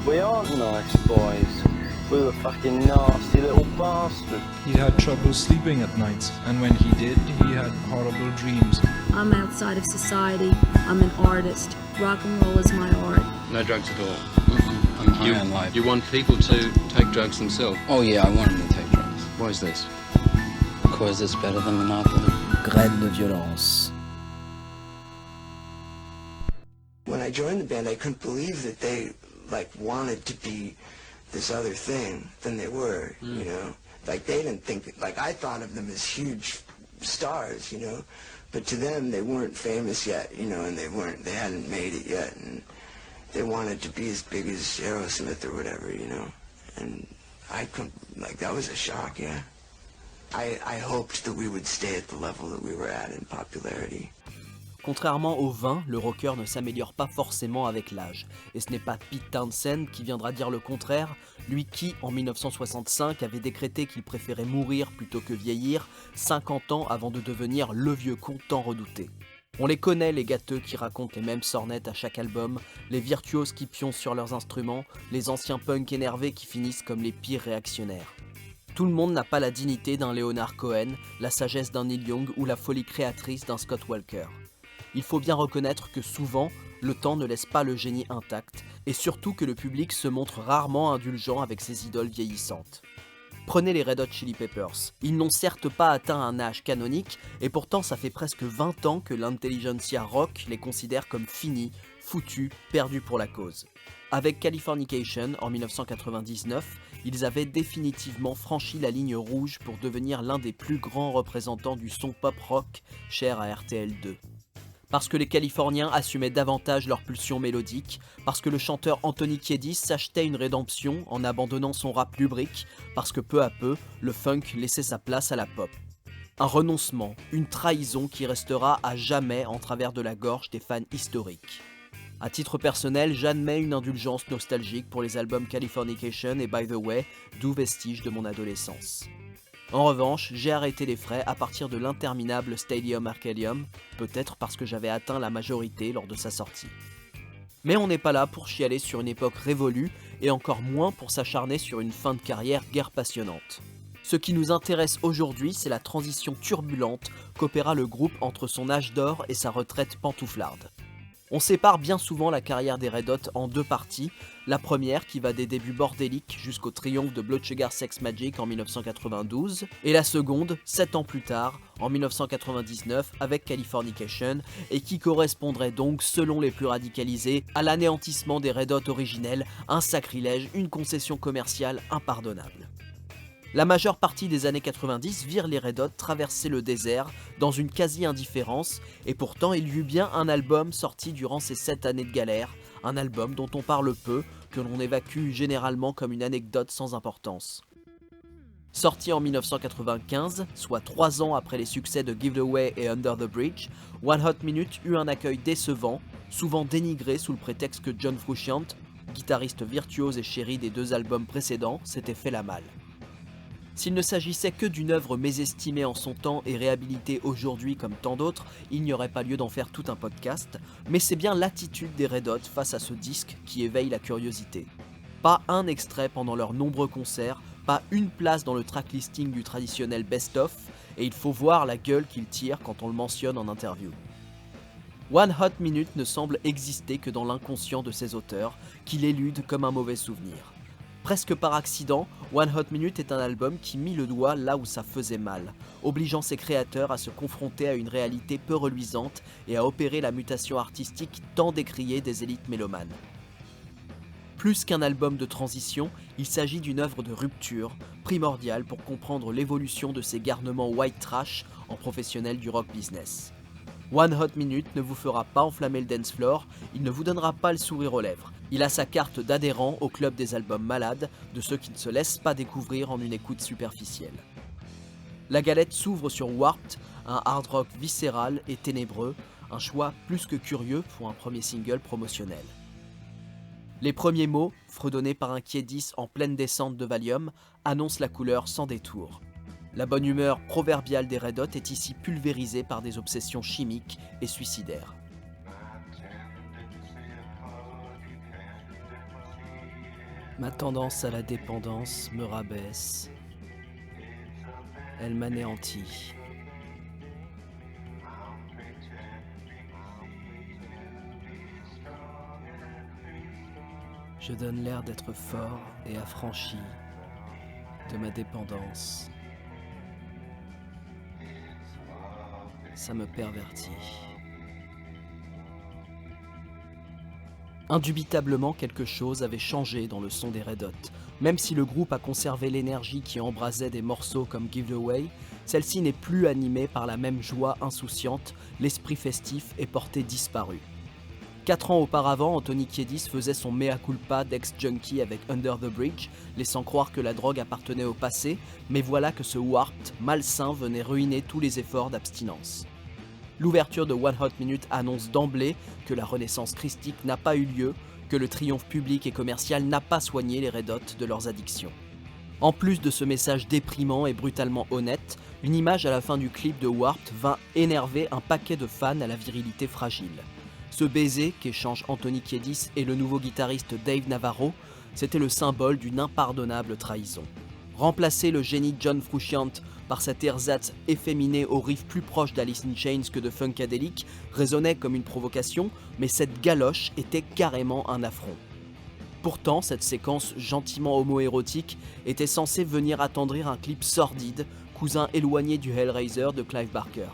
We aren't nice boys. We were fucking nasty little bastards. He had trouble sleeping at night, and when he did, he had horrible dreams. I'm outside of society. I'm an artist. Rock and roll is my art. No drugs at all. I'm high on life. You want people to take drugs themselves? Oh yeah, I want them to take drugs. Why is this? Because it's better than Monopoly. Graines de violence. When I joined the band, I couldn't believe that they wanted to be this other thing than they were, you know? Like they didn't think, I thought of them as huge stars, you know? But to them, they weren't famous yet, you know, and they hadn't made it yet, and they wanted to be as big as Aerosmith or whatever, you know? And I couldn't, that was a shock, yeah. I hoped that we would stay at the level that we were at in popularity. Contrairement au vin, le rocker ne s'améliore pas forcément avec l'âge. Et ce n'est pas Pete Townshend qui viendra dire le contraire, lui qui, en 1965, avait décrété qu'il préférait mourir plutôt que vieillir, 50 ans avant de devenir le vieux con tant redouté. On les connaît, les gâteux qui racontent les mêmes sornettes à chaque album, les virtuoses qui pioncent sur leurs instruments, les anciens punks énervés qui finissent comme les pires réactionnaires. Tout le monde n'a pas la dignité d'un Leonard Cohen, la sagesse d'un Neil Young ou la folie créatrice d'un Scott Walker. Il faut bien reconnaître que souvent, le temps ne laisse pas le génie intact, et surtout que le public se montre rarement indulgent avec ses idoles vieillissantes. Prenez les Red Hot Chili Peppers. Ils n'ont certes pas atteint un âge canonique, et pourtant ça fait presque 20 ans que l'intelligentsia rock les considère comme finis, foutus, perdus pour la cause. Avec Californication en 1999, ils avaient définitivement franchi la ligne rouge pour devenir l'un des plus grands représentants du son pop-rock cher à RTL2. Parce que les Californiens assumaient davantage leur pulsion mélodique, parce que le chanteur Anthony Kiedis s'achetait une rédemption en abandonnant son rap lubrique, parce que peu à peu, le funk laissait sa place à la pop. Un renoncement, une trahison qui restera à jamais en travers de la gorge des fans historiques. À titre personnel, j'admets une indulgence nostalgique pour les albums Californication et By the Way, doux vestige de mon adolescence. En revanche, j'ai arrêté les frais à partir de l'interminable Stadium Arcadium, peut-être parce que j'avais atteint la majorité lors de sa sortie. Mais on n'est pas là pour chialer sur une époque révolue, et encore moins pour s'acharner sur une fin de carrière guère passionnante. Ce qui nous intéresse aujourd'hui, c'est la transition turbulente qu'opéra le groupe entre son âge d'or et sa retraite pantouflarde. On sépare bien souvent la carrière des Red Hot en deux parties, la première qui va des débuts bordéliques jusqu'au triomphe de Blood Sugar Sex Magik en 1992, et la seconde, 7 ans plus tard, en 1999 avec Californication, et qui correspondrait donc, selon les plus radicalisés, à l'anéantissement des Red Hot originels, un sacrilège, une concession commerciale impardonnable. La majeure partie des années 90 virent les Red Hot traverser le désert dans une quasi-indifférence, et pourtant il y eut bien un album sorti durant ces 7 années de galère, un album dont on parle peu, que l'on évacue généralement comme une anecdote sans importance. Sorti en 1995, soit 3 ans après les succès de Give It Away et Under the Bridge, One Hot Minute eut un accueil décevant, souvent dénigré sous le prétexte que John Frusciante, guitariste virtuose et chéri des 2 albums précédents, s'était fait la malle. S'il ne s'agissait que d'une œuvre mésestimée en son temps et réhabilitée aujourd'hui comme tant d'autres, il n'y aurait pas lieu d'en faire tout un podcast, mais c'est bien l'attitude des Red Hot face à ce disque qui éveille la curiosité. Pas un extrait pendant leurs nombreux concerts, pas une place dans le tracklisting du traditionnel best-of, et il faut voir la gueule qu'ils tirent quand on le mentionne en interview. One Hot Minute ne semble exister que dans l'inconscient de ses auteurs, qui l'éludent comme un mauvais souvenir. Presque par accident, One Hot Minute est un album qui mit le doigt là où ça faisait mal, obligeant ses créateurs à se confronter à une réalité peu reluisante et à opérer la mutation artistique tant décriée des élites mélomanes. Plus qu'un album de transition, il s'agit d'une œuvre de rupture, primordiale pour comprendre l'évolution de ces garnements white trash en professionnels du rock business. One Hot Minute ne vous fera pas enflammer le dance floor, il ne vous donnera pas le sourire aux lèvres. Il a sa carte d'adhérent au club des albums malades, de ceux qui ne se laissent pas découvrir en une écoute superficielle. La galette s'ouvre sur Warped, un hard rock viscéral et ténébreux, un choix plus que curieux pour un premier single promotionnel. Les premiers mots, fredonnés par un Kiedis en pleine descente de Valium, annoncent la couleur sans détour. La bonne humeur proverbiale des Red Hot est ici pulvérisée par des obsessions chimiques et suicidaires. Ma tendance à la dépendance me rabaisse. Elle m'anéantit. Je donne l'air d'être fort et affranchi de ma dépendance. Ça me pervertit. Indubitablement, quelque chose avait changé dans le son des Red Hot. Même si le groupe a conservé l'énergie qui embrasait des morceaux comme Give Away, celle-ci n'est plus animée par la même joie insouciante, l'esprit festif est porté disparu. 4 ans auparavant, Anthony Kiedis faisait son mea culpa d'ex-junkie avec Under the Bridge, laissant croire que la drogue appartenait au passé, mais voilà que ce Warped malsain venait ruiner tous les efforts d'abstinence. L'ouverture de One Hot Minute annonce d'emblée que la renaissance christique n'a pas eu lieu, que le triomphe public et commercial n'a pas soigné les Red Hot de leurs addictions. En plus de ce message déprimant et brutalement honnête, une image à la fin du clip de Warped vint énerver un paquet de fans à la virilité fragile. Ce baiser qu'échangent Anthony Kiedis et le nouveau guitariste Dave Navarro, c'était le symbole d'une impardonnable trahison. Remplacer le génie John Frusciante par cet ersatz efféminé au riff plus proche d'Alice in Chains que de Funkadelic résonnait comme une provocation, mais cette galoche était carrément un affront. Pourtant, cette séquence gentiment homo-érotique était censée venir attendrir un clip sordide, cousin éloigné du Hellraiser de Clive Barker.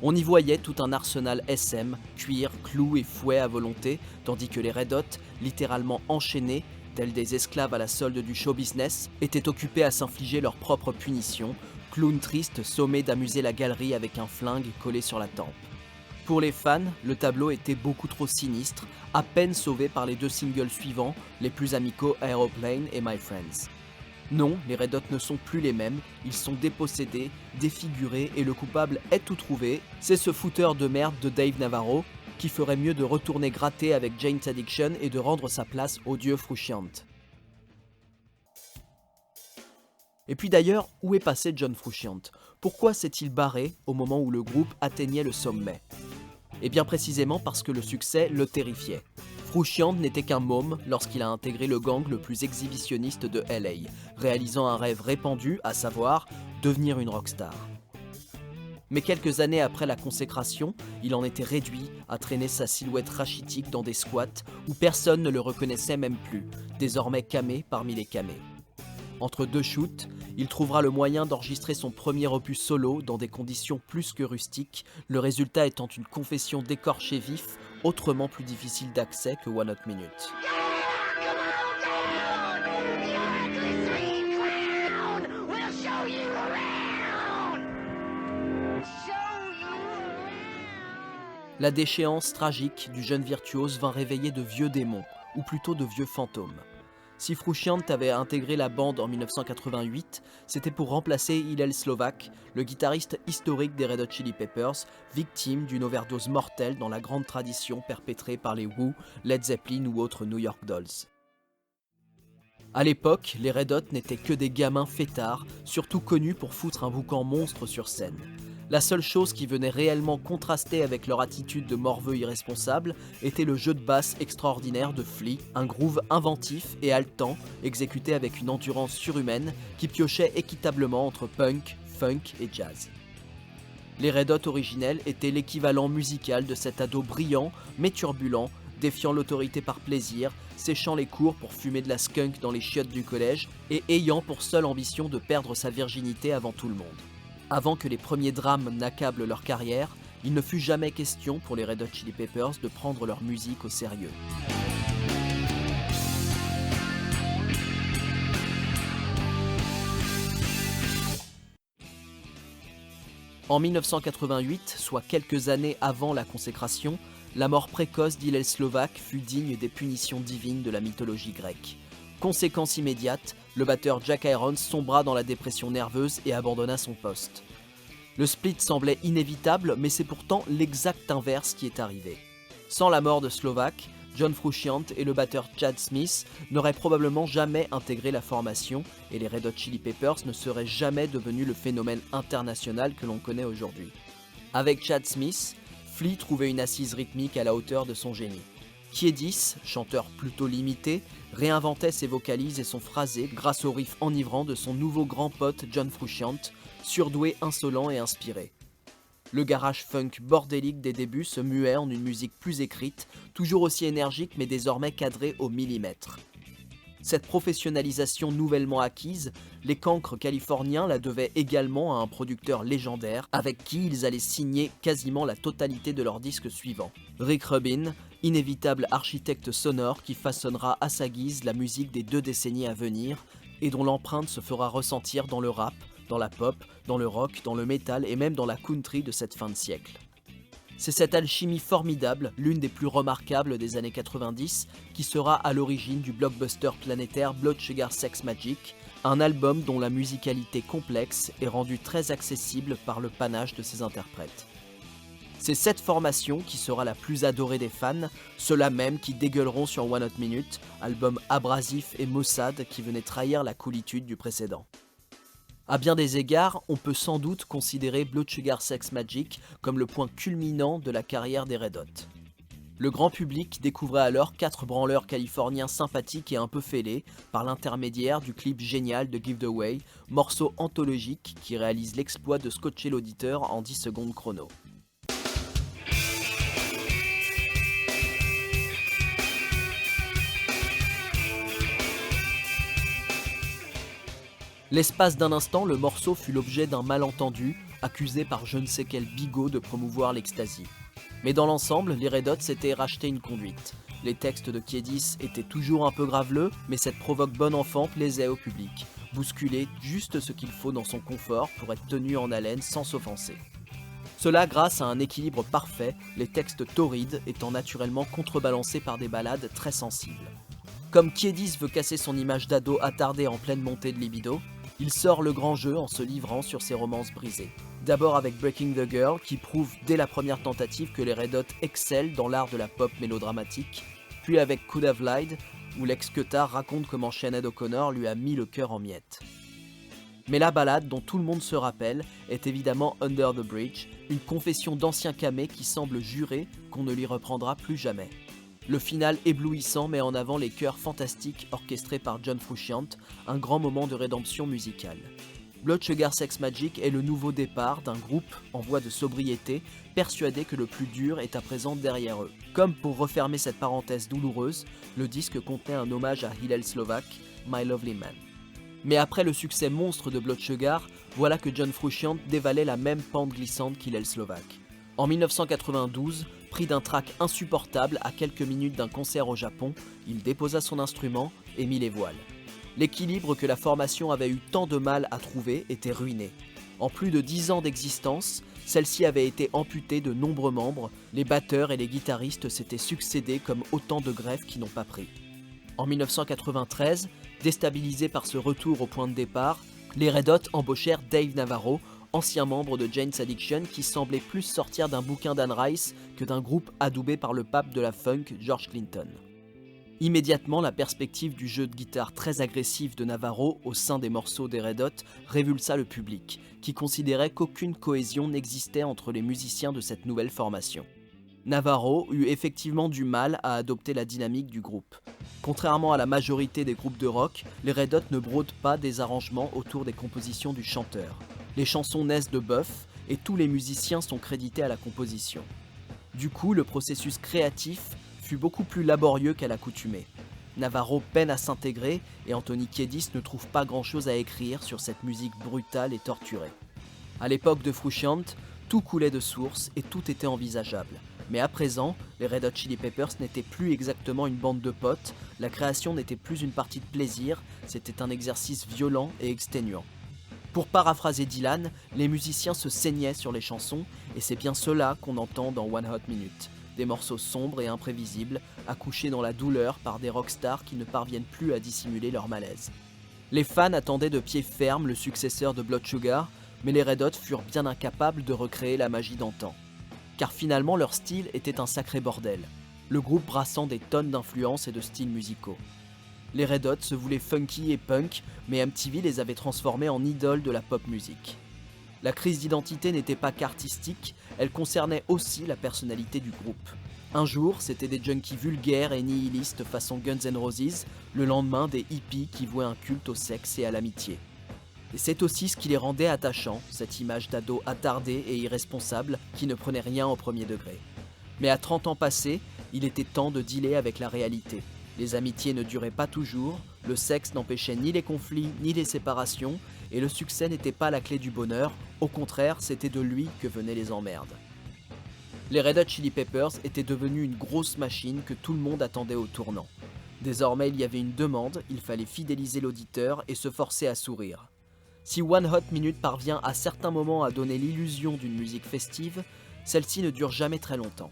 On y voyait tout un arsenal SM, cuir, clous et fouet à volonté, tandis que les Red Hot, littéralement enchaînés, tels des esclaves à la solde du show business, étaient occupés à s'infliger leur propre punition, clowns tristes sommés d'amuser la galerie avec un flingue collé sur la tempe. Pour les fans, le tableau était beaucoup trop sinistre, à peine sauvé par les 2 singles suivants, les plus amicaux Aeroplane et My Friends. Non, les Red Hot ne sont plus les mêmes, ils sont dépossédés, défigurés et le coupable est tout trouvé, c'est ce fouteur de merde de Dave Navarro qui ferait mieux de retourner gratter avec Jane's Addiction et de rendre sa place au dieu Frusciante. Et puis d'ailleurs, où est passé John Frusciante? Pourquoi s'est-il barré au moment où le groupe atteignait le sommet? Et bien précisément parce que le succès le terrifiait. Frusciante n'était qu'un môme lorsqu'il a intégré le gang le plus exhibitionniste de LA, réalisant un rêve répandu, à savoir devenir une rockstar. Mais quelques années après la consécration, il en était réduit à traîner sa silhouette rachitique dans des squats où personne ne le reconnaissait même plus, désormais camé parmi les camés. Entre 2 shoots, il trouvera le moyen d'enregistrer son premier opus solo dans des conditions plus que rustiques, le résultat étant une confession d'écorché vif, autrement plus difficile d'accès que One Hot Minute. La déchéance tragique du jeune virtuose vint réveiller de vieux démons, ou plutôt de vieux fantômes. Si Frusciante avait intégré la bande en 1988, c'était pour remplacer Hillel Slovak, le guitariste historique des Red Hot Chili Peppers, victime d'une overdose mortelle dans la grande tradition perpétrée par les Who, Led Zeppelin ou autres New York Dolls. À l'époque, les Red Hot n'étaient que des gamins fêtards, surtout connus pour foutre un boucan monstre sur scène. La seule chose qui venait réellement contraster avec leur attitude de morveux irresponsables était le jeu de basse extraordinaire de Flea, un groove inventif et haletant, exécuté avec une endurance surhumaine qui piochait équitablement entre punk, funk et jazz. Les Red Hot originels étaient l'équivalent musical de cet ado brillant mais turbulent, défiant l'autorité par plaisir, séchant les cours pour fumer de la skunk dans les chiottes du collège et ayant pour seule ambition de perdre sa virginité avant tout le monde. Avant que les premiers drames n'accablent leur carrière, il ne fut jamais question pour les Red Hot Chili Peppers de prendre leur musique au sérieux. En 1988, soit quelques années avant la consécration, la mort précoce d'Hillel Slovak fut digne des punitions divines de la mythologie grecque. Conséquence immédiate, le batteur Jack Irons sombra dans la dépression nerveuse et abandonna son poste. Le split semblait inévitable, mais c'est pourtant l'exact inverse qui est arrivé. Sans la mort de Slovak, John Frusciante et le batteur Chad Smith n'auraient probablement jamais intégré la formation et les Red Hot Chili Peppers ne seraient jamais devenus le phénomène international que l'on connaît aujourd'hui. Avec Chad Smith, Flea trouvait une assise rythmique à la hauteur de son génie. Kiedis, chanteur plutôt limité, réinventait ses vocalises et son phrasé grâce au riff enivrant de son nouveau grand pote John Frusciante, surdoué, insolent et inspiré. Le garage funk bordélique des débuts se muait en une musique plus écrite, toujours aussi énergique mais désormais cadrée au millimètre. Cette professionnalisation nouvellement acquise, les cancres californiens la devaient également à un producteur légendaire avec qui ils allaient signer quasiment la totalité de leurs disques suivants. Rick Rubin, inévitable architecte sonore qui façonnera à sa guise la musique des 2 décennies à venir et dont l'empreinte se fera ressentir dans le rap, dans la pop, dans le rock, dans le metal et même dans la country de cette fin de siècle. C'est cette alchimie formidable, l'une des plus remarquables des années 90, qui sera à l'origine du blockbuster planétaire Blood Sugar Sex Magik, un album dont la musicalité complexe est rendue très accessible par le panache de ses interprètes. C'est cette formation qui sera la plus adorée des fans, ceux-là même qui dégueuleront sur One Hot Minute, album abrasif et maussade qui venait trahir la coolitude du précédent. À bien des égards, on peut sans doute considérer Blood Sugar Sex Magik comme le point culminant de la carrière des Red Hot. Le grand public découvrait alors 4 branleurs californiens sympathiques et un peu fêlés par l'intermédiaire du clip génial de Give the Way, morceau anthologique qui réalise l'exploit de scotcher l'auditeur en 10 secondes chrono. L'espace d'un instant, le morceau fut l'objet d'un malentendu, accusé par je ne sais quel bigot de promouvoir l'ecstasy. Mais dans l'ensemble, les Red Hot s'étaient racheté une conduite. Les textes de Kiedis étaient toujours un peu graveleux, mais cette provoque bon enfant plaisait au public, bousculer juste ce qu'il faut dans son confort pour être tenu en haleine sans s'offenser. Cela grâce à un équilibre parfait, les textes torrides étant naturellement contrebalancés par des ballades très sensibles. Comme Kiedis veut casser son image d'ado attardé en pleine montée de libido, il sort le grand jeu en se livrant sur ses romances brisées. D'abord avec Breaking the Girl, qui prouve dès la première tentative que les Red Hot excellent dans l'art de la pop mélodramatique, puis avec Could Have Lied, où l'ex-Cutard raconte comment Sinéad O'Connor lui a mis le cœur en miettes. Mais la ballade dont tout le monde se rappelle est évidemment Under the Bridge, une confession d'ancien camé qui semble jurer qu'on ne l'y reprendra plus jamais. Le final éblouissant met en avant les chœurs fantastiques orchestrés par John Frusciante, un grand moment de rédemption musicale. Blood Sugar Sex Magik est le nouveau départ d'un groupe en voie de sobriété, persuadé que le plus dur est à présent derrière eux. Comme pour refermer cette parenthèse douloureuse, le disque contenait un hommage à Hillel Slovak, My Lovely Man. Mais après le succès monstre de Blood Sugar, voilà que John Frusciante dévalait la même pente glissante qu'Hillel Slovak. En 1992, pris d'un trac insupportable à quelques minutes d'un concert au Japon, il déposa son instrument et mit les voiles. L'équilibre que la formation avait eu tant de mal à trouver était ruiné. En plus de 10 ans d'existence, celle-ci avait été amputée de nombreux membres, les batteurs et les guitaristes s'étaient succédés comme autant de greffes qui n'ont pas pris. En 1993, déstabilisés par ce retour au point de départ, les Red Hot embauchèrent Dave Navarro, ancien membre de Jane's Addiction qui semblait plus sortir d'un bouquin d'Anne Rice que d'un groupe adoubé par le pape de la funk, George Clinton. Immédiatement, la perspective du jeu de guitare très agressif de Navarro au sein des morceaux des Red Hot révulsa le public, qui considérait qu'aucune cohésion n'existait entre les musiciens de cette nouvelle formation. Navarro eut effectivement du mal à adopter la dynamique du groupe. Contrairement à la majorité des groupes de rock, les Red Hot ne brodent pas des arrangements autour des compositions du chanteur. Les chansons naissent de Buff et tous les musiciens sont crédités à la composition. Du coup, le processus créatif fut beaucoup plus laborieux qu'à l'accoutumée. Navarro peine à s'intégrer et Anthony Kiedis ne trouve pas grand-chose à écrire sur cette musique brutale et torturée. À l'époque de Frusciante, tout coulait de source et tout était envisageable. Mais à présent, les Red Hot Chili Peppers n'étaient plus exactement une bande de potes, la création n'était plus une partie de plaisir, c'était un exercice violent et exténuant. Pour paraphraser Dylan, les musiciens se saignaient sur les chansons et c'est bien cela qu'on entend dans One Hot Minute. Des morceaux sombres et imprévisibles, accouchés dans la douleur par des rockstars qui ne parviennent plus à dissimuler leur malaise. Les fans attendaient de pied ferme le successeur de Blood Sugar, mais les Red Hot furent bien incapables de recréer la magie d'antan. Car finalement leur style était un sacré bordel, le groupe brassant des tonnes d'influences et de styles musicaux. Les Red Hot se voulaient funky et punk, mais MTV les avait transformés en idoles de la pop music. La crise d'identité n'était pas qu'artistique, elle concernait aussi la personnalité du groupe. Un jour, c'était des junkies vulgaires et nihilistes façon Guns N' Roses, le lendemain des hippies qui vouaient un culte au sexe et à l'amitié. Et c'est aussi ce qui les rendait attachants, cette image d'ado attardé et irresponsable qui ne prenait rien au premier degré. Mais à 30 ans passés, il était temps de dealer avec la réalité. Les amitiés ne duraient pas toujours, le sexe n'empêchait ni les conflits ni les séparations, et le succès n'était pas la clé du bonheur, au contraire, c'était de lui que venaient les emmerdes. Les Red Hot Chili Peppers étaient devenus une grosse machine que tout le monde attendait au tournant. Désormais, il y avait une demande, il fallait fidéliser l'auditeur et se forcer à sourire. Si One Hot Minute parvient à certains moments à donner l'illusion d'une musique festive, celle-ci ne dure jamais très longtemps.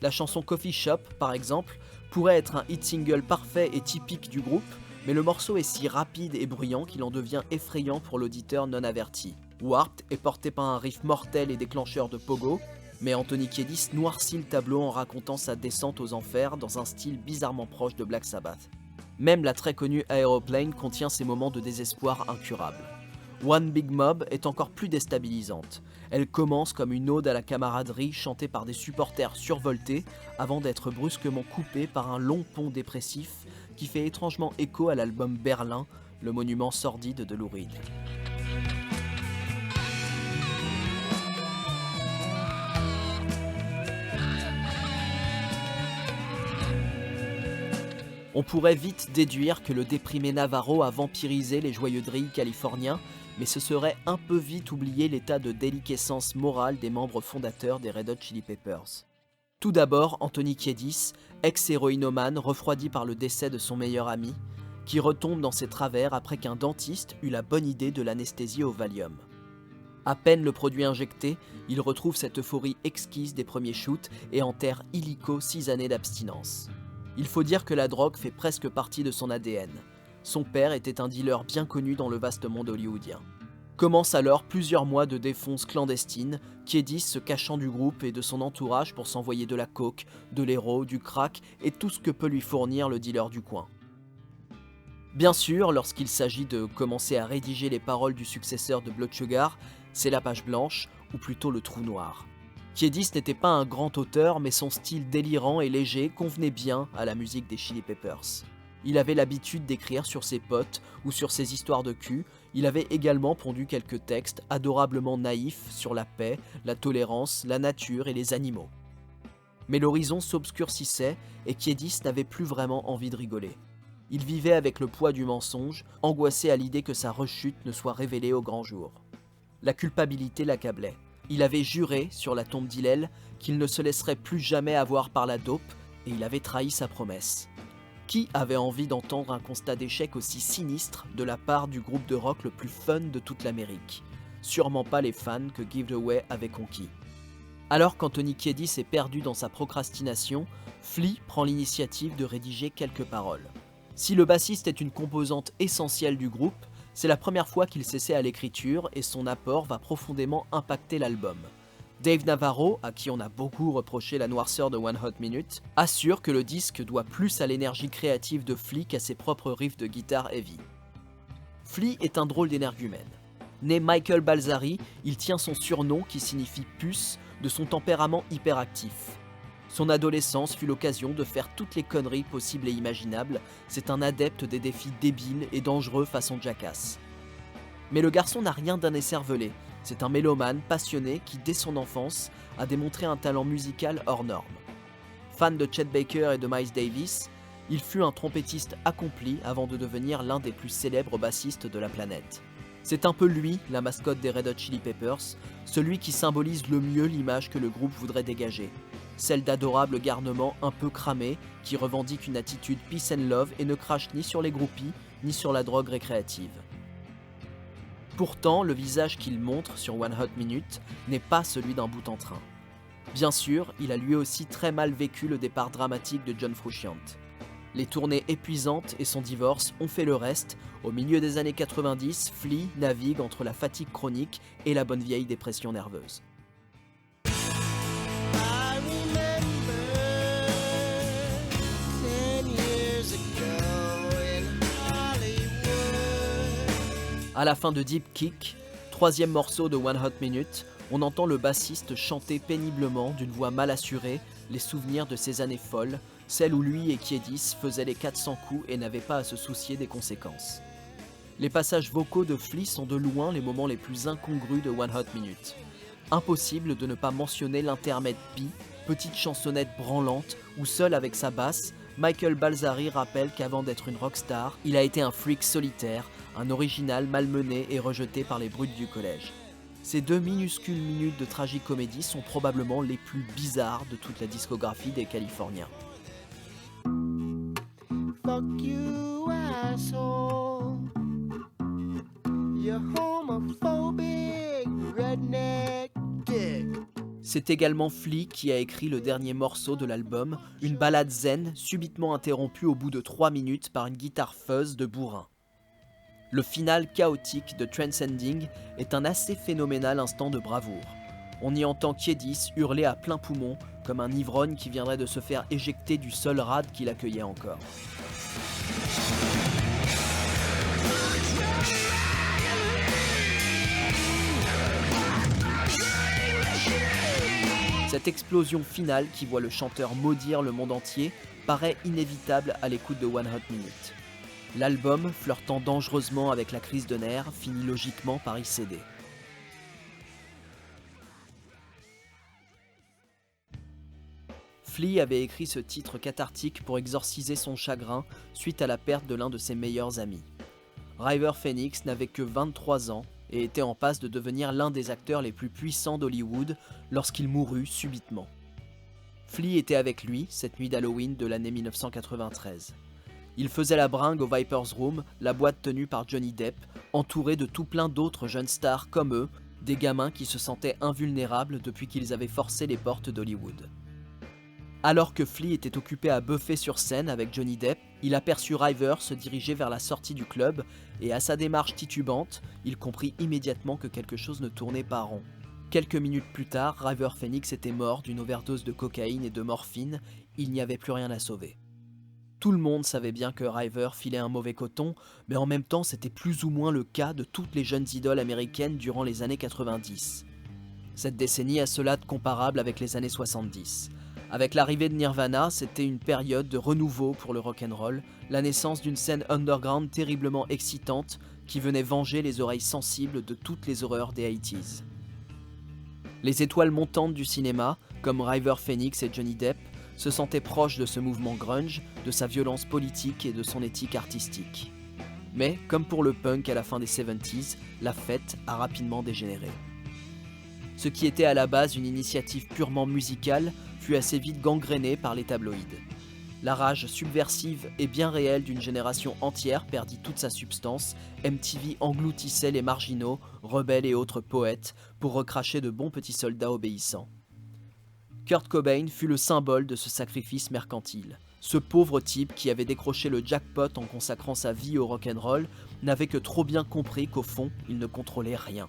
La chanson Coffee Shop, par exemple, pourrait être un hit single parfait et typique du groupe, mais le morceau est si rapide et bruyant qu'il en devient effrayant pour l'auditeur non averti. Warped est porté par un riff mortel et déclencheur de pogo, mais Anthony Kiedis noircit le tableau en racontant sa descente aux enfers dans un style bizarrement proche de Black Sabbath. Même la très connue Aeroplane contient ces moments de désespoir incurables. One Big Mob est encore plus déstabilisante. Elle commence comme une ode à la camaraderie chantée par des supporters survoltés avant d'être brusquement coupée par un long pont dépressif qui fait étrangement écho à l'album Berlin, le monument sordide de Lou Reed. On pourrait vite déduire que le déprimé Navarro a vampirisé les joyeux drilles californiens, mais ce serait un peu vite oublier l'état de déliquescence morale des membres fondateurs des Red Hot Chili Peppers. Tout d'abord, Anthony Kiedis, ex-héroïnomane refroidi par le décès de son meilleur ami, qui retombe dans ses travers après qu'un dentiste eut la bonne idée de l'anesthésie au Valium. À peine le produit injecté, il retrouve cette euphorie exquise des premiers shoots et enterre illico 6 années d'abstinence. Il faut dire que la drogue fait presque partie de son ADN. Son père était un dealer bien connu dans le vaste monde hollywoodien. Commencent alors plusieurs mois de défonces clandestines, Kiedis se cachant du groupe et de son entourage pour s'envoyer de la coke, de l'héro, du crack et tout ce que peut lui fournir le dealer du coin. Bien sûr, lorsqu'il s'agit de commencer à rédiger les paroles du successeur de Blood Sugar, c'est la page blanche, ou plutôt le trou noir. Kiedis n'était pas un grand auteur, mais son style délirant et léger convenait bien à la musique des Chili Peppers. Il avait l'habitude d'écrire sur ses potes ou sur ses histoires de cul, il avait également pondu quelques textes adorablement naïfs sur la paix, la tolérance, la nature et les animaux. Mais l'horizon s'obscurcissait et Kiedis n'avait plus vraiment envie de rigoler. Il vivait avec le poids du mensonge, angoissé à l'idée que sa rechute ne soit révélée au grand jour. La culpabilité l'accablait. Il avait juré, sur la tombe d'Hillel, qu'il ne se laisserait plus jamais avoir par la dope, et il avait trahi sa promesse. Qui avait envie d'entendre un constat d'échec aussi sinistre de la part du groupe de rock le plus fun de toute l'Amérique? Sûrement pas les fans que Give It Away avait conquis. Alors qu'Anthony Kiedis est perdu dans sa procrastination, Flea prend l'initiative de rédiger quelques paroles. Si le bassiste est une composante essentielle du groupe, c'est la première fois qu'il s'essaie à l'écriture et son apport va profondément impacter l'album. Dave Navarro, à qui on a beaucoup reproché la noirceur de One Hot Minute, assure que le disque doit plus à l'énergie créative de Flea qu'à ses propres riffs de guitare heavy. Flea est un drôle d'énergumène. Né Michael Balzari, il tient son surnom qui signifie puce de son tempérament hyperactif. Son adolescence fut l'occasion de faire toutes les conneries possibles et imaginables, c'est un adepte des défis débiles et dangereux façon Jackass. Mais le garçon n'a rien d'un écervelé, c'est un mélomane passionné qui, dès son enfance, a démontré un talent musical hors norme. Fan de Chet Baker et de Miles Davis, il fut un trompettiste accompli avant de devenir l'un des plus célèbres bassistes de la planète. C'est un peu lui, la mascotte des Red Hot Chili Peppers, celui qui symbolise le mieux l'image que le groupe voudrait dégager. Celle d'adorables garnements un peu cramés qui revendiquent une attitude peace and love et ne crachent ni sur les groupies ni sur la drogue récréative. Pourtant, le visage qu'il montre sur One Hot Minute n'est pas celui d'un bout en train. Bien sûr, il a lui aussi très mal vécu le départ dramatique de John Frusciante. Les tournées épuisantes et son divorce ont fait le reste. Au milieu des années 90, Flea navigue entre la fatigue chronique et la bonne vieille dépression nerveuse. À la fin de Deep Kick, troisième morceau de One Hot Minute, On entend le bassiste chanter péniblement, d'une voix mal assurée, les souvenirs de ces années folles, celles où lui et Kiedis faisaient les 400 coups et n'avaient pas à se soucier des conséquences. Les passages vocaux de Flea sont de loin les moments les plus incongrus de One Hot Minute. Impossible de ne pas mentionner l'intermède Pi, petite chansonnette branlante où seul avec sa basse, Michael Balzari rappelle qu'avant d'être une rockstar, il a été un freak solitaire, un original malmené et rejeté par les brutes du collège. Ces 2 minuscules minutes de tragicomédie sont probablement les plus bizarres de toute la discographie des Californiens. Fuck you, asshole. You're homophobic, redneck dick. C'est également Flea qui a écrit le dernier morceau de l'album, une ballade zen subitement interrompue au bout de 3 minutes par une guitare fuzz de bourrin. Le final chaotique de Transcending est un assez phénoménal instant de bravoure. On y entend Kiedis hurler à plein poumon comme un ivrogne qui viendrait de se faire éjecter du seul rad qui l'accueillait encore. Cette explosion finale qui voit le chanteur maudire le monde entier paraît inévitable à l'écoute de One Hot Minute. L'album, flirtant dangereusement avec la crise de nerfs, finit logiquement par y céder. Flea avait écrit ce titre cathartique pour exorciser son chagrin suite à la perte de l'un de ses meilleurs amis. River Phoenix n'avait que 23 ans et était en passe de devenir l'un des acteurs les plus puissants d'Hollywood lorsqu'il mourut subitement. Flea était avec lui cette nuit d'Halloween de l'année 1993. Il faisait la bringue au Viper's Room, la boîte tenue par Johnny Depp, entouré de tout plein d'autres jeunes stars comme eux, des gamins qui se sentaient invulnérables depuis qu'ils avaient forcé les portes d'Hollywood. Alors que Flea était occupé à buffer sur scène avec Johnny Depp, il aperçut River se diriger vers la sortie du club et à sa démarche titubante, il comprit immédiatement que quelque chose ne tournait pas rond. Quelques minutes plus tard, River Phoenix était mort d'une overdose de cocaïne et de morphine, il n'y avait plus rien à sauver. Tout le monde savait bien que River filait un mauvais coton, mais en même temps c'était plus ou moins le cas de toutes les jeunes idoles américaines durant les années 90. Cette décennie a cela de comparable avec les années 70. Avec l'arrivée de Nirvana, c'était une période de renouveau pour le rock'n'roll, la naissance d'une scène underground terriblement excitante qui venait venger les oreilles sensibles de toutes les horreurs des 80s. Les étoiles montantes du cinéma, comme River Phoenix et Johnny Depp, se sentaient proches de ce mouvement grunge, de sa violence politique et de son éthique artistique. Mais, comme pour le punk à la fin des 70s, la fête a rapidement dégénéré. Ce qui était à la base une initiative purement musicale fut assez vite gangréné par les tabloïds. La rage subversive et bien réelle d'une génération entière perdit toute sa substance, MTV engloutissait les marginaux, rebelles et autres poètes pour recracher de bons petits soldats obéissants. Kurt Cobain fut le symbole de ce sacrifice mercantile. Ce pauvre type qui avait décroché le jackpot en consacrant sa vie au rock'n'roll n'avait que trop bien compris qu'au fond, il ne contrôlait rien.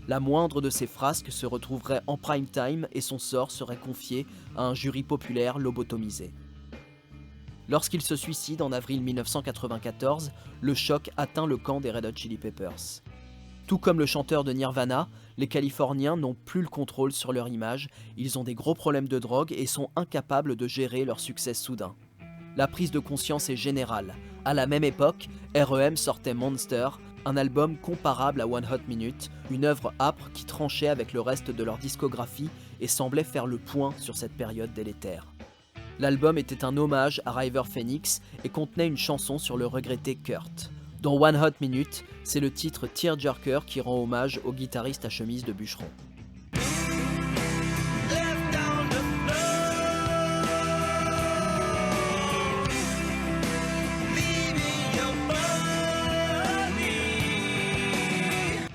La moindre de ses frasques se retrouverait en prime time et son sort serait confié à un jury populaire lobotomisé. Lorsqu'il se suicide en avril 1994, le choc atteint le camp des Red Hot Chili Peppers. Tout comme le chanteur de Nirvana, les Californiens n'ont plus le contrôle sur leur image, ils ont des gros problèmes de drogue et sont incapables de gérer leur succès soudain. La prise de conscience est générale. À la même époque, R.E.M. sortait Monster, un album comparable à One Hot Minute, une œuvre âpre qui tranchait avec le reste de leur discographie et semblait faire le point sur cette période délétère. L'album était un hommage à River Phoenix et contenait une chanson sur le regretté Kurt. Dans One Hot Minute, c'est le titre Tearjerker qui rend hommage au guitariste à chemise de bûcheron.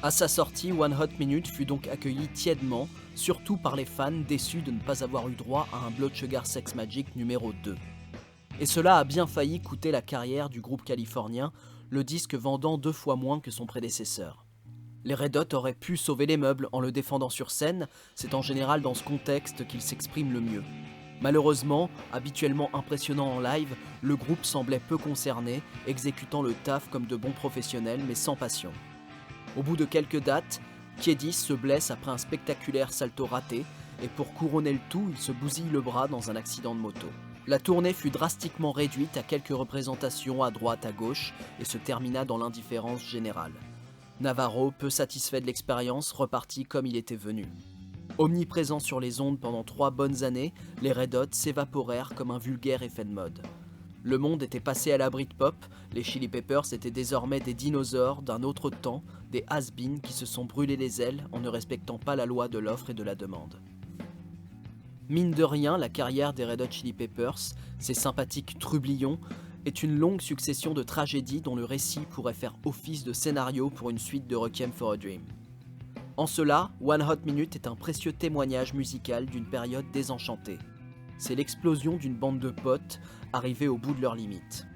À sa sortie, One Hot Minute fut donc accueilli tièdement, surtout par les fans déçus de ne pas avoir eu droit à un Blood Sugar Sex Magik numéro 2. Et cela a bien failli coûter la carrière du groupe californien, le disque vendant 2 fois moins que son prédécesseur. Les Red Hot auraient pu sauver les meubles en le défendant sur scène, c'est en général dans ce contexte qu'ils s'expriment le mieux. Malheureusement, habituellement impressionnant en live, le groupe semblait peu concerné, exécutant le taf comme de bons professionnels mais sans passion. Au bout de quelques dates, Kiedis se blesse après un spectaculaire salto raté, et pour couronner le tout, il se bousille le bras dans un accident de moto. La tournée fut drastiquement réduite à quelques représentations à droite, à gauche, et se termina dans l'indifférence générale. Navarro, peu satisfait de l'expérience, repartit comme il était venu. Omniprésents sur les ondes pendant 3 bonnes années, les Red Hot s'évaporèrent comme un vulgaire effet de mode. Le monde était passé à la Britpop, les Chili Peppers étaient désormais des dinosaures d'un autre temps, des has-beens qui se sont brûlés les ailes en ne respectant pas la loi de l'offre et de la demande. Mine de rien, la carrière des Red Hot Chili Peppers, ces sympathiques trublions, est une longue succession de tragédies dont le récit pourrait faire office de scénario pour une suite de Requiem for a Dream. En cela, One Hot Minute est un précieux témoignage musical d'une période désenchantée. C'est l'explosion d'une bande de potes arrivés au bout de leurs limites.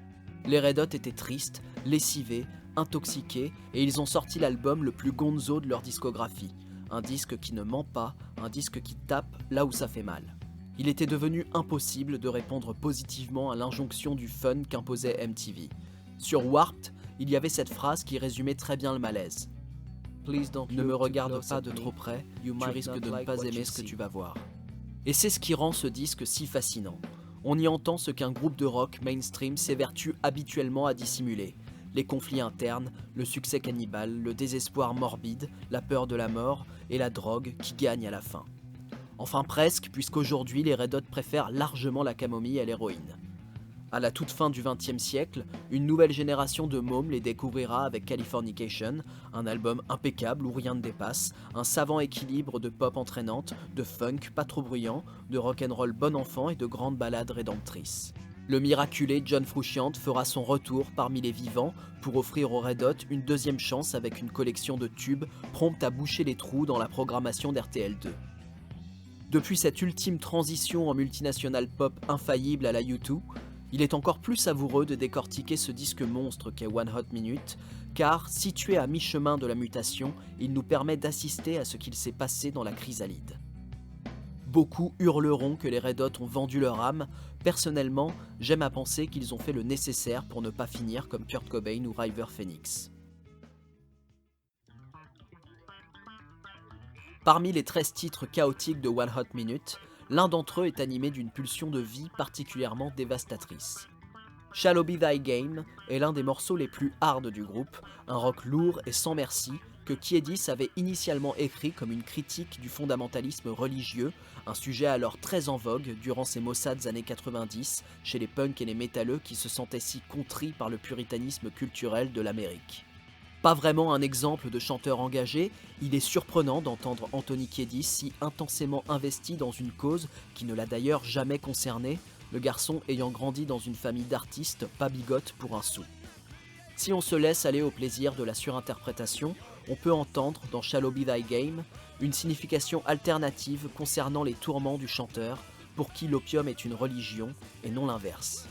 Les Red Hot étaient tristes, lessivés, intoxiqués, et ils ont sorti l'album le plus gonzo de leur discographie. Un disque qui ne ment pas, un disque qui tape là où ça fait mal. Il était devenu impossible de répondre positivement à l'injonction du fun qu'imposait MTV. Sur Warped, il y avait cette phrase qui résumait très bien le malaise. Ne me regarde pas de trop près, tu risques de ne pas aimer ce que tu vas voir. Et c'est ce qui rend ce disque si fascinant. On y entend ce qu'un groupe de rock mainstream s'évertue habituellement à dissimuler. Les conflits internes, le succès cannibale, le désespoir morbide, la peur de la mort et la drogue qui gagnent à la fin. Enfin presque, puisqu'aujourd'hui les Red Hot préfèrent largement la camomille à l'héroïne. À la toute fin du XXe siècle, une nouvelle génération de mômes les découvrira avec Californication, un album impeccable où rien ne dépasse, un savant équilibre de pop entraînante, de funk pas trop bruyant, de rock'n'roll bon enfant et de grandes ballades rédemptrices. Le miraculé John Frusciante fera son retour parmi les vivants pour offrir aux Red Hot une deuxième chance avec une collection de tubes prompte à boucher les trous dans la programmation d'RTL2. Depuis cette ultime transition en multinationale pop infaillible à la U2, il est encore plus savoureux de décortiquer ce disque monstre qu'est One Hot Minute, car, situé à mi-chemin de la mutation, il nous permet d'assister à ce qu'il s'est passé dans la chrysalide. Beaucoup hurleront que les Red Hot ont vendu leur âme. Personnellement, j'aime à penser qu'ils ont fait le nécessaire pour ne pas finir comme Kurt Cobain ou River Phoenix. Parmi les 13 titres chaotiques de One Hot Minute, l'un d'entre eux est animé d'une pulsion de vie particulièrement dévastatrice. Shallow Be Thy Game est l'un des morceaux les plus hard du groupe, un rock lourd et sans merci que Kiedis avait initialement écrit comme une critique du fondamentalisme religieux, un sujet alors très en vogue durant ces maussades années 90 chez les punks et les métalleux qui se sentaient si contris par le puritanisme culturel de l'Amérique. Pas vraiment un exemple de chanteur engagé, il est surprenant d'entendre Anthony Kiedis si intensément investi dans une cause qui ne l'a d'ailleurs jamais concerné, le garçon ayant grandi dans une famille d'artistes pas bigotes pour un sou. Si on se laisse aller au plaisir de la surinterprétation, on peut entendre dans Shallow Be Thy Game une signification alternative concernant les tourments du chanteur, pour qui l'opium est une religion et non l'inverse.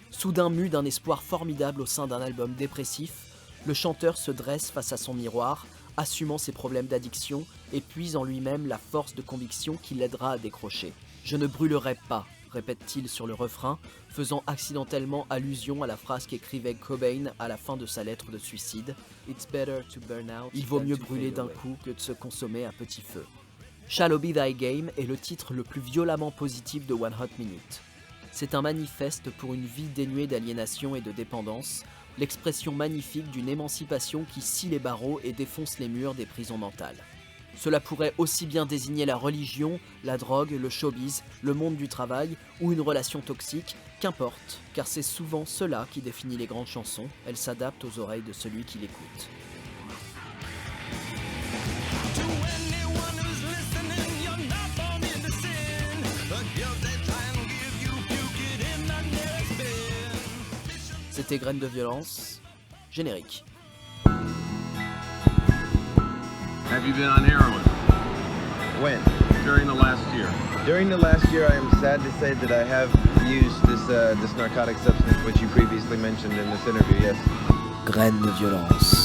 Soudain mu d'un espoir formidable au sein d'un album dépressif, le chanteur se dresse face à son miroir, assumant ses problèmes d'addiction et puise en lui-même la force de conviction qui l'aidera à décrocher. « Je ne brûlerai pas », répète-t-il sur le refrain, faisant accidentellement allusion à la phrase qu'écrivait Cobain à la fin de sa lettre de suicide. « It's better to burn out. Il vaut mieux brûler d'un coup que de se consommer à petit feu. » Shallow Be Thy Game est le titre le plus violemment positif de One Hot Minute. C'est un manifeste pour une vie dénuée d'aliénation et de dépendance, l'expression magnifique d'une émancipation qui scie les barreaux et défonce les murs des prisons mentales. Cela pourrait aussi bien désigner la religion, la drogue, le showbiz, le monde du travail ou une relation toxique, qu'importe, car c'est souvent cela qui définit les grandes chansons, elles s'adaptent aux oreilles de celui qui l'écoute. C'était Graines de Violence, générique. Have you been on heroin? When? During the last year. During the last year, I am sad to say that I have used this narcotic substance which you previously mentioned in this interview, yes. Graines de Violence.